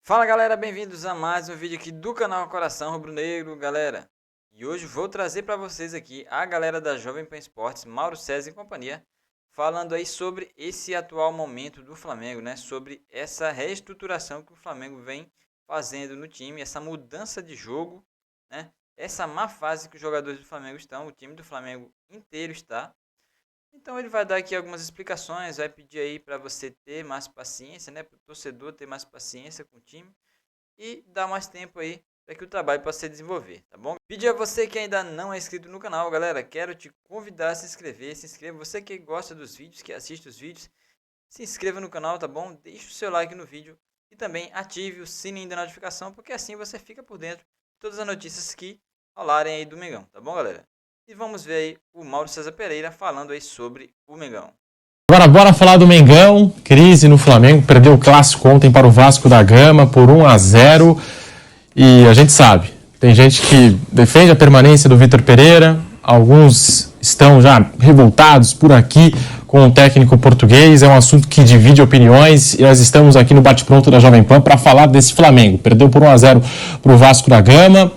Fala galera, bem-vindos a mais um vídeo aqui do canal Coração Rubro-Negro, galera. E hoje vou trazer para vocês aqui a galera da Jovem Pan Esportes, Mauro César e companhia, falando aí sobre esse atual momento do Flamengo, né? Sobre essa reestruturação que o Flamengo vem fazendo no time, essa mudança de jogo, né? Essa má fase que os jogadores do Flamengo estão, o time do Flamengo inteiro está. Então ele vai dar aqui algumas explicações, vai pedir aí para você ter mais paciência, né, para o torcedor ter mais paciência com o time e dar mais tempo aí para que o trabalho possa se desenvolver, tá bom? Pedir a você que ainda não é inscrito no canal, galera, quero te convidar a se inscrever, você que gosta dos vídeos, que assiste os vídeos, se inscreva no canal, tá bom? Deixe o seu like no vídeo e também ative o sininho da notificação, porque assim você fica por dentro de todas as notícias que rolarem aí do Mengão, tá bom, galera? E vamos ver aí o Mauro César Pereira falando aí sobre o Mengão. Agora bora falar do Mengão. Crise no Flamengo, perdeu o clássico ontem para o Vasco da Gama por 1-0. E a gente sabe, tem gente que defende a permanência do Vitor Pereira, alguns estão já revoltados por aqui com o técnico português. É um assunto que divide opiniões e nós estamos aqui no Bate-Pronto da Jovem Pan para falar desse Flamengo. Perdeu por 1-0 para o Vasco da Gama.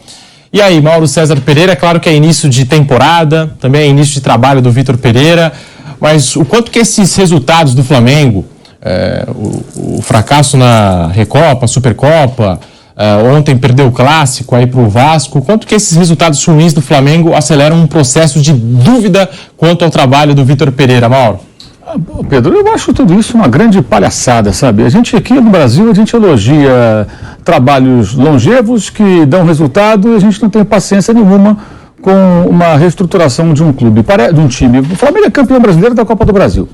E aí, Mauro César Pereira, é claro que é início de temporada, também é início de trabalho do Vitor Pereira, mas o quanto que esses resultados do Flamengo, o fracasso na Recopa, Supercopa, ontem perdeu o Clássico aí para o Vasco, quanto que esses resultados ruins do Flamengo aceleram um processo de dúvida quanto ao trabalho do Vitor Pereira, Mauro? Pedro, eu acho tudo isso uma grande palhaçada, sabe? A gente aqui no Brasil, a gente elogia trabalhos longevos que dão resultado e a gente não tem paciência nenhuma com uma reestruturação de um clube, de um time. O Flamengo é campeão brasileiro da Copa do Brasil,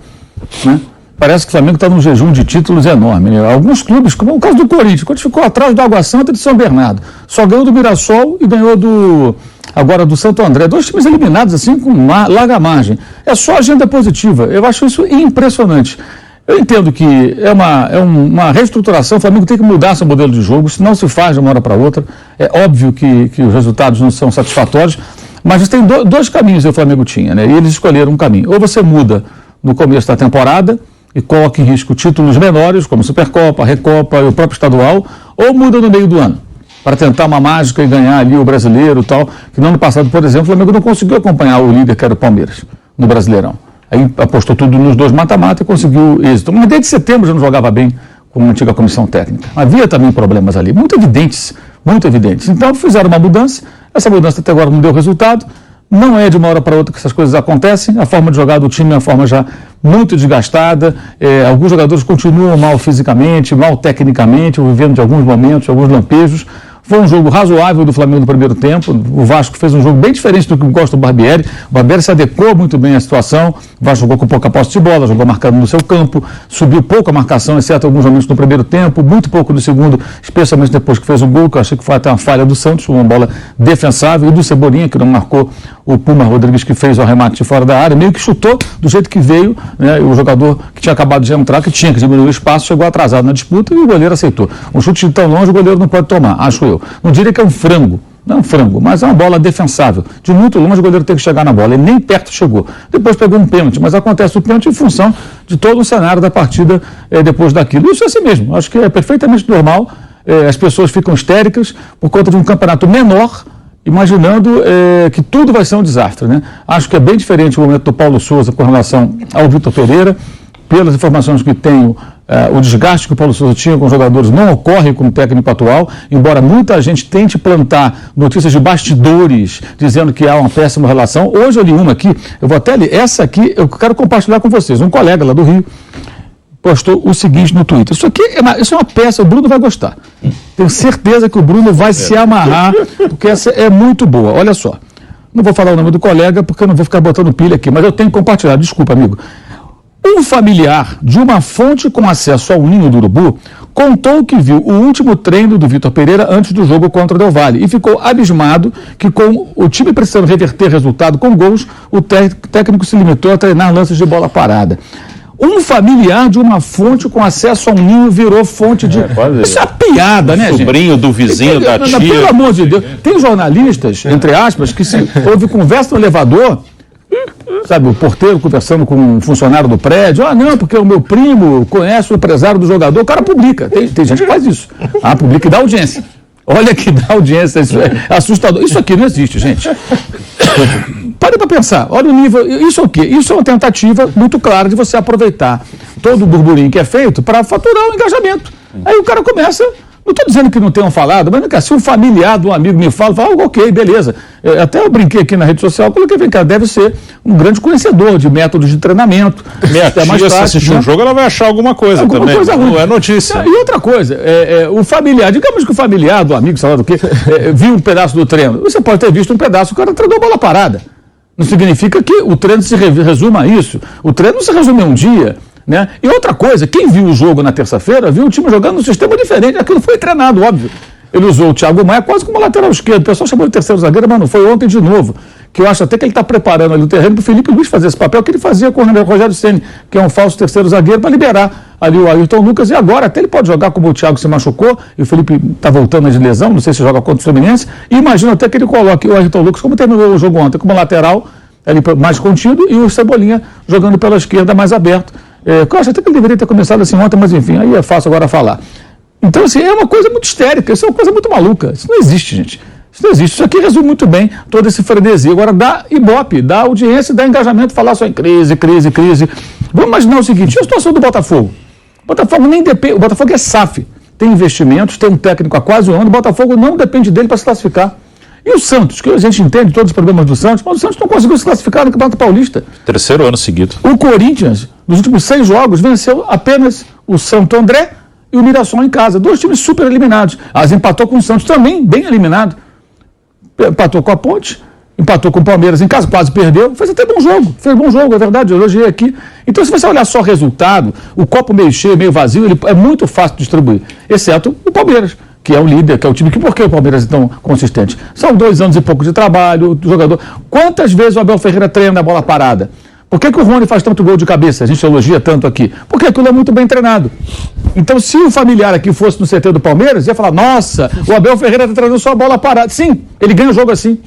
né? Parece que o Flamengo está num jejum de títulos enorme, né? Alguns clubes, como o caso do Corinthians, quando ficou atrás do Água Santa e de São Bernardo, só ganhou do Mirassol e ganhou agora do Santo André, dois times eliminados assim com larga margem. É só agenda positiva. Eu acho isso impressionante. Eu entendo que é uma reestruturação, o Flamengo tem que mudar seu modelo de jogo, isso não se faz de uma hora para outra. É óbvio que os resultados não são satisfatórios, mas tem dois caminhos que o Flamengo tinha, né? E eles escolheram um caminho. Ou você muda no começo da temporada e coloca em risco títulos menores, como Supercopa, Recopa e o próprio estadual, ou muda no meio do ano, para tentar uma mágica e ganhar ali o brasileiro e tal, que no ano passado, por exemplo, o Flamengo não conseguiu acompanhar o líder, que era o Palmeiras, no Brasileirão. Aí apostou tudo nos dois mata-mata e conseguiu êxito. Mas desde setembro já não jogava bem com a antiga comissão técnica. Havia também problemas ali, muito evidentes, muito evidentes. Então fizeram uma mudança, essa mudança até agora não deu resultado, não é de uma hora para outra que essas coisas acontecem, a forma de jogar do time é uma forma já muito desgastada, alguns jogadores continuam mal fisicamente, mal tecnicamente, vivendo de alguns momentos, de alguns lampejos. Foi um jogo razoável do Flamengo no primeiro tempo. O Vasco fez um jogo bem diferente do que gosta do Barbieri. O Barbieri se adequou muito bem à situação. O Vasco jogou com pouca posse de bola, jogou marcando no seu campo, subiu pouco a marcação, exceto alguns momentos no primeiro tempo, muito pouco no segundo, especialmente depois que fez o gol, que eu achei que foi até uma falha do Santos, uma bola defensável, e do Cebolinha, que não marcou o Puma Rodrigues, que fez o arremate de fora da área, meio que chutou do jeito que veio, né? O jogador que tinha acabado de entrar, que tinha que diminuir o espaço, chegou atrasado na disputa e o goleiro aceitou. Um chute de tão longe, o goleiro não pode tomar, acho eu. Não diria que é um frango, não é um frango, mas é uma bola defensável. De muito longe o goleiro tem que chegar na bola, ele nem perto chegou. Depois pegou um pênalti, mas acontece o pênalti em função de todo o cenário da partida depois daquilo. Isso é assim mesmo, acho que é perfeitamente normal. As pessoas ficam histéricas por conta de um campeonato menor, imaginando que tudo vai ser um desastre, né? Acho que é bem diferente o momento do Paulo Souza com relação ao Vitor Pereira. Pelas informações que tenho, o desgaste que o Paulo Souza tinha com os jogadores não ocorre com o técnico atual, embora muita gente tente plantar notícias de bastidores, dizendo que há uma péssima relação. Hoje eu li uma aqui, eu vou até ler, essa aqui eu quero compartilhar com vocês. Um colega lá do Rio postou o seguinte no Twitter: isso é uma peça, o Bruno vai gostar. Tenho certeza que o Bruno vai se amarrar, porque essa é muito boa. Olha só, não vou falar o nome do colega, porque eu não vou ficar botando pilha aqui, mas eu tenho que compartilhar, desculpa, amigo. Um familiar de uma fonte com acesso ao ninho do urubu contou que viu o último treino do Vitor Pereira antes do jogo contra o Del Valle e ficou abismado que, com o time precisando reverter resultado com gols, o técnico se limitou a treinar lances de bola parada. Um familiar de uma fonte com acesso a um ninho virou fonte de... Isso é uma piada, né, gente? Sobrinho do vizinho, da tia. Pelo amor de Deus. Tem jornalistas, entre aspas, que se houve conversa no elevador... Sabe, o porteiro conversando com um funcionário do prédio. Ah, não, porque o meu primo conhece o empresário do jogador. O cara publica. Tem gente que faz isso. Ah, publica e dá audiência. Olha que dá audiência, isso é assustador. Isso aqui não existe, gente. Pare para pensar. Olha o nível. Isso é o quê? Isso é uma tentativa muito clara de você aproveitar todo o burburinho que é feito para faturar o engajamento. Aí o cara começa. Não estou dizendo que não tenham falado, mas se um familiar de um amigo me fala, ok, beleza. Até eu brinquei aqui na rede social, coloquei, vem cá, deve ser um grande conhecedor de métodos de treinamento. Minha tia, se assistir um jogo, ela vai achar alguma coisa também. Coisa ruim. Não é notícia. E outra coisa, o familiar, digamos que o familiar do amigo, sei lá do quê, viu um pedaço do treino. Você pode ter visto um pedaço, o cara treinou bola parada. Não significa que o treino se resuma a isso. O treino não se resume a um dia. Né? E outra coisa, quem viu o jogo na terça-feira, viu o time jogando num sistema diferente. Aquilo foi treinado, óbvio. Ele usou o Thiago Maia quase como lateral esquerdo. O pessoal chamou de terceiro zagueiro, mas não foi ontem de novo. Que eu acho até que ele está preparando ali o terreno para o Felipe Luiz fazer esse papel que ele fazia com o Rogério Ceni, que é um falso terceiro zagueiro, para liberar ali o Ayrton Lucas. E agora até ele pode jogar como o Thiago se machucou e o Felipe está voltando de lesão, não sei se joga contra o Fluminense. E imagino até que ele coloque o Ayrton Lucas, como terminou o jogo ontem, como lateral, ali mais contido, e o Cebolinha jogando pela esquerda mais aberto. Eu acho até que ele deveria ter começado assim ontem, mas enfim, aí é fácil agora falar. Então, assim, é uma coisa muito histérica, isso é uma coisa muito maluca. Isso não existe, gente. Isso não existe. Isso aqui resume muito bem todo esse frenesi. Agora, dá ibope, dá audiência, dá engajamento, falar só em crise. Vamos imaginar o seguinte, a situação do Botafogo. O Botafogo nem depende, o Botafogo é SAF. Tem investimentos, tem um técnico há quase um ano, o Botafogo não depende dele para se classificar. E o Santos, que a gente entende todos os problemas do Santos, mas o Santos não conseguiu se classificar no Campeonato Paulista. Terceiro ano seguido. O Corinthians, nos últimos 6 jogos, venceu apenas o Santo André e o Mirassol em casa. 2 times super eliminados. As empatou com o Santos também, bem eliminado. Empatou com a Ponte, empatou com o Palmeiras em casa, quase perdeu. Fez até bom jogo, é verdade, eu elogiei aqui. Então, se você olhar só o resultado, o copo meio cheio, meio vazio, ele é muito fácil de distribuir, exceto o Palmeiras, que é o líder, que é o time que, por que o Palmeiras é tão consistente? São 2 anos e pouco de trabalho, o jogador. Quantas vezes o Abel Ferreira treina a bola parada? Por que o Rony faz tanto gol de cabeça? A gente elogia tanto aqui. Porque aquilo é muito bem treinado. Então, se o familiar aqui fosse no CT do Palmeiras, ia falar, nossa, o Abel Ferreira está treinando só a bola parada. Sim, ele ganha o jogo assim.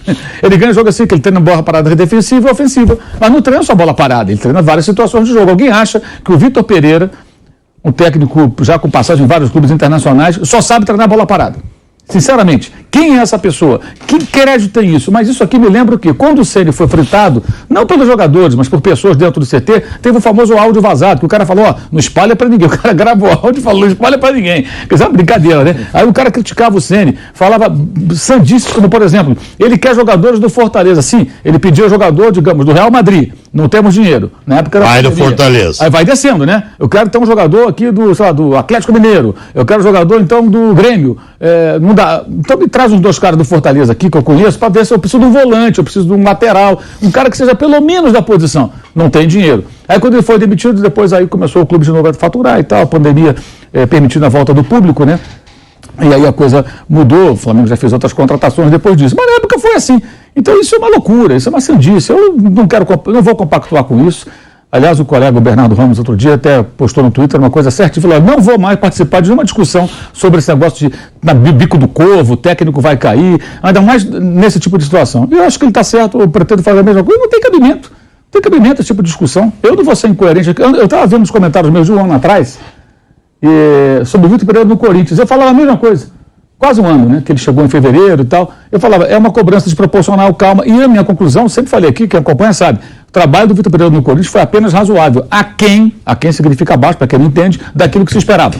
Ele ganha o jogo assim, que ele treina bola parada defensiva e ofensiva. Mas não treina só a bola parada, ele treina várias situações de jogo. Alguém acha que o Vitor Pereira, um técnico já com passagem em vários clubes internacionais, só sabe treinar bola parada? Sinceramente, quem é essa pessoa? Que crédito tem isso? Mas isso aqui me lembra o quê? Quando o Ceni foi fritado, não pelos jogadores, mas por pessoas dentro do CT, teve o famoso áudio vazado, que o cara falou, ó, não espalha pra ninguém. O cara gravou o áudio e falou, não espalha pra ninguém. Quer dizer, é uma brincadeira, né? Aí o cara criticava o Ceni, falava sandices, como por exemplo, ele quer jogadores do Fortaleza. Sim, ele pediu jogador, digamos, do Real Madrid. Não temos dinheiro. Na época era do Fortaleza. Aí vai descendo, né? Eu quero ter um jogador aqui do, sei lá, do Atlético Mineiro. Eu quero um jogador, então, do Grêmio. Não dá. Então me traz uns 2 caras do Fortaleza aqui que eu conheço para ver se eu preciso de um volante, eu preciso de um lateral, um cara que seja pelo menos da posição. Não tem dinheiro. Aí quando ele foi demitido, depois aí começou o clube de novo a faturar e tal, a pandemia permitindo a volta do público, né? E aí a coisa mudou, o Flamengo já fez outras contratações depois disso. Mas na época foi assim. Então isso é uma loucura, isso é uma sandice. Eu não vou compactuar com isso. Aliás, o colega Bernardo Ramos, outro dia, até postou no Twitter uma coisa certa e falou, não vou mais participar de nenhuma discussão sobre esse negócio de bico do corvo, o técnico vai cair, ainda mais nesse tipo de situação. Eu acho que ele está certo, eu pretendo fazer a mesma coisa, não tem cabimento. Não tem cabimento esse tipo de discussão. Eu não vou ser incoerente. Eu estava vendo nos comentários meus de um ano atrás, sobre o Vitor Pereira no Corinthians, eu falava a mesma coisa. Quase um ano, né? Que ele chegou em fevereiro e tal. Eu falava, é uma cobrança desproporcional, calma. E a minha conclusão, sempre falei aqui, quem acompanha sabe, o trabalho do Vitor Pereira no Corinthians foi apenas razoável. Aquém significa abaixo, para quem não entende, daquilo que se esperava.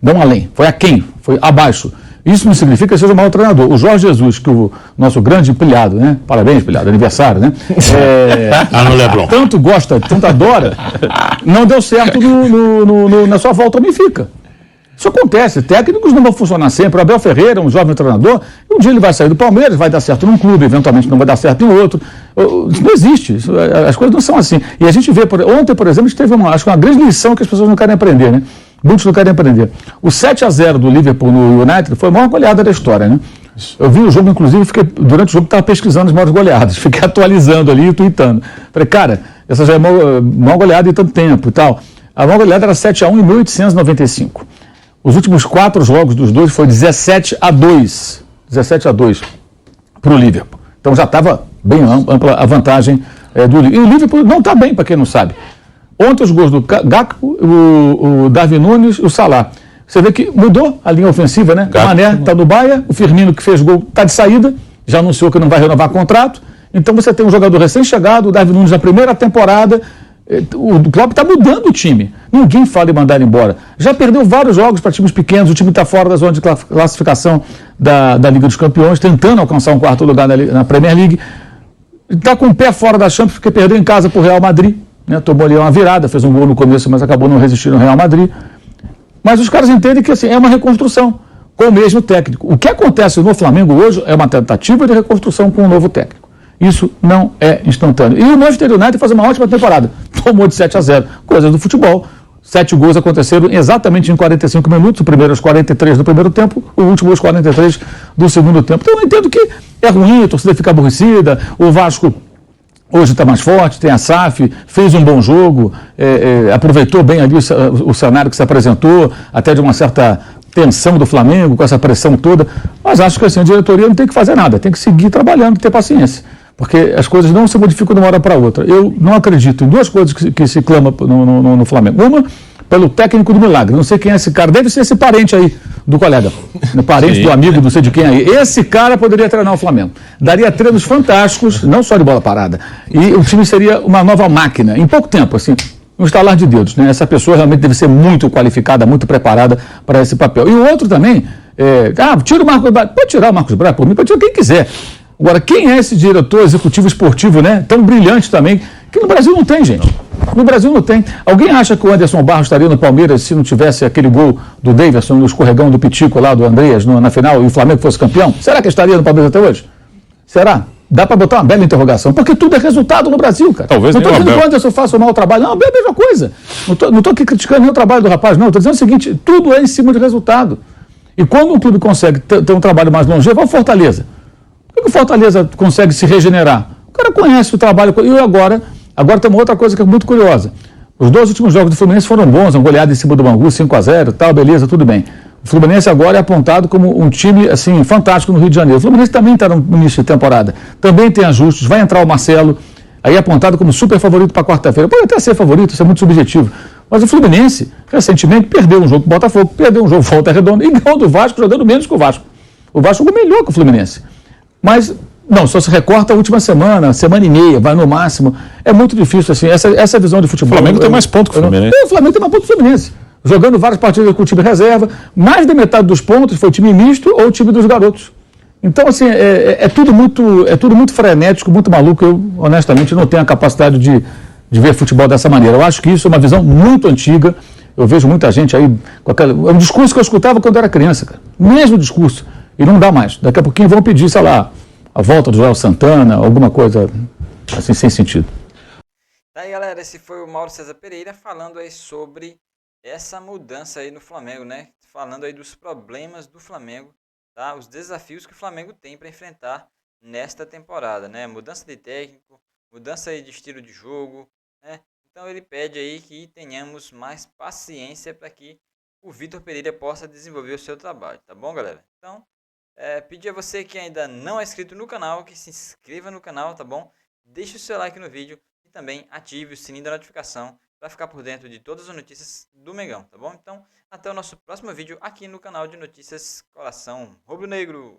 Não além. Foi aquém, foi abaixo. Isso não significa que seja um mau treinador. O Jorge Jesus, que o nosso grande pilhado, né? Parabéns, pilhado, aniversário, né? No Leblon. Tanto gosta, tanto adora, não deu certo na sua volta ao Benfica. Isso acontece, técnicos não vão funcionar sempre. O Abel Ferreira, um jovem treinador, um dia ele vai sair do Palmeiras, vai dar certo num clube, eventualmente não vai dar certo em outro. Isso não existe, as coisas não são assim. E a gente vê, ontem, por exemplo, a gente teve uma grande lição que as pessoas não querem aprender, né? Muitos não querem aprender. O 7-0 do Liverpool no United foi a maior goleada da história, né? Eu vi o jogo, inclusive, durante o jogo estava pesquisando as maiores goleadas, fiquei atualizando ali e tweetando. Falei, cara, essa já é a maior goleada em tanto tempo e tal. A maior goleada era 7-1 em 1895. Os últimos 4 jogos dos dois foi 17-2 para o Liverpool. Então já estava bem ampla a vantagem do Liverpool. E o Liverpool não está bem, para quem não sabe. Ontem os gols do Gakpo, o Darwin Núñez e o Salah. Você vê que mudou a linha ofensiva, né? O Mané está no Bahia, o Firmino que fez gol está de saída, já anunciou que não vai renovar contrato. Então você tem um jogador recém-chegado, o Darwin Núñez na primeira temporada. O Klopp está mudando o time. Ninguém fala em mandar ele embora. Já perdeu vários jogos para times pequenos, o time está fora da zona de classificação da Liga dos Campeões, tentando alcançar um quarto lugar na Premier League. Está com o pé fora da Champions, porque perdeu em casa para o Real Madrid. Né? Tomou ali uma virada, fez um gol no começo, mas acabou não resistindo ao Real Madrid. Mas os caras entendem que assim, é uma reconstrução com o mesmo técnico. O que acontece no Flamengo hoje é uma tentativa de reconstrução com um novo técnico. Isso não é instantâneo. E o Manchester United faz uma ótima temporada. Tomou de 7-0. Coisas do futebol. 7 gols aconteceram exatamente em 45 minutos. O primeiro aos 43 do primeiro tempo, o último aos 43 do segundo tempo. Então eu entendo que é ruim, a torcida fica aborrecida. O Vasco hoje está mais forte, tem a SAF, fez um bom jogo, aproveitou bem ali o cenário que se apresentou, até de uma certa tensão do Flamengo, com essa pressão toda. Mas acho que assim, a diretoria não tem que fazer nada, tem que seguir trabalhando, ter paciência. Porque as coisas não se modificam de uma hora para outra. Eu não acredito em duas coisas que se clama no Flamengo. Uma, pelo técnico do milagre. Não sei quem é esse cara. Deve ser esse parente aí do colega. Parente Sim. do amigo, não sei de quem aí. Esse cara poderia treinar o Flamengo. Daria treinos fantásticos, não só de bola parada. E o time seria uma nova máquina. Em pouco tempo, assim, um estalar de dedos. Né? Essa pessoa realmente deve ser muito qualificada, muito preparada para esse papel. E o outro também, tira o Marcos Braz. Pode tirar o Marcos Braz por mim, pode tirar quem quiser. Agora, quem é esse diretor executivo esportivo, né? Tão brilhante também, que no Brasil não tem, gente. No Brasil não tem. Alguém acha que o Anderson Barros estaria no Palmeiras se não tivesse aquele gol do Daverson no escorregão do Pitico lá do Andreas na final e o Flamengo fosse campeão? Será que estaria no Palmeiras até hoje? Será? Dá para botar uma bela interrogação. Porque tudo é resultado no Brasil, cara. Talvez não estou dizendo que o Anderson faça um mau trabalho. Não, é a mesma coisa. Não estou aqui criticando nem o trabalho do rapaz, não. Estou dizendo o seguinte, tudo é em cima de resultado. E quando um clube consegue ter um trabalho mais longevo, é o Fortaleza. Por que o Fortaleza consegue se regenerar? O cara conhece o trabalho. E agora tem uma outra coisa que é muito curiosa. Os 2 últimos jogos do Fluminense foram bons, uma goleada em cima do Bangu, 5-0, tal, beleza, tudo bem. O Fluminense agora é apontado como um time assim, fantástico no Rio de Janeiro. O Fluminense também está no início de temporada. Também tem ajustes, vai entrar o Marcelo, aí é apontado como super favorito para quarta-feira. Pode até ser favorito, isso é muito subjetivo. Mas o Fluminense, recentemente, perdeu um jogo com o Botafogo, perdeu um jogo com o Volta Redonda e ganhou do Vasco, jogando menos que o Vasco. O Vasco jogou melhor que o Fluminense. Mas, não, só se recorta a última semana e meia, vai no máximo. É muito difícil, assim, essa visão de futebol. O Flamengo tem mais pontos que o Fluminense. O Flamengo tem mais pontos que o Fluminense. Jogando várias partidas com o time reserva, mais da metade dos pontos foi o time misto ou o time dos garotos. Então, assim, é tudo muito frenético, muito maluco. Eu, honestamente, não tenho a capacidade de ver futebol dessa maneira. Eu acho que isso é uma visão muito antiga. Eu vejo muita gente aí com aquela... É um discurso que eu escutava quando eu era criança, cara. Mesmo discurso. E não dá mais. Daqui a pouquinho vão pedir, sei lá, a volta do Joel Santana, alguma coisa assim sem sentido. Tá aí, galera, esse foi o Mauro César Pereira falando aí sobre essa mudança aí no Flamengo, né? Falando aí dos problemas do Flamengo, tá? Os desafios que o Flamengo tem para enfrentar nesta temporada, né? Mudança de técnico, mudança aí de estilo de jogo, né? Então ele pede aí que tenhamos mais paciência para que o Vitor Pereira possa desenvolver o seu trabalho, tá bom, galera? Então, pedir a você que ainda não é inscrito no canal, que se inscreva no canal, tá bom? Deixe o seu like no vídeo e também ative o sininho da notificação para ficar por dentro de todas as notícias do Mengão, tá bom? Então, até o nosso próximo vídeo aqui no canal de Notícias Coração Rubro Negro.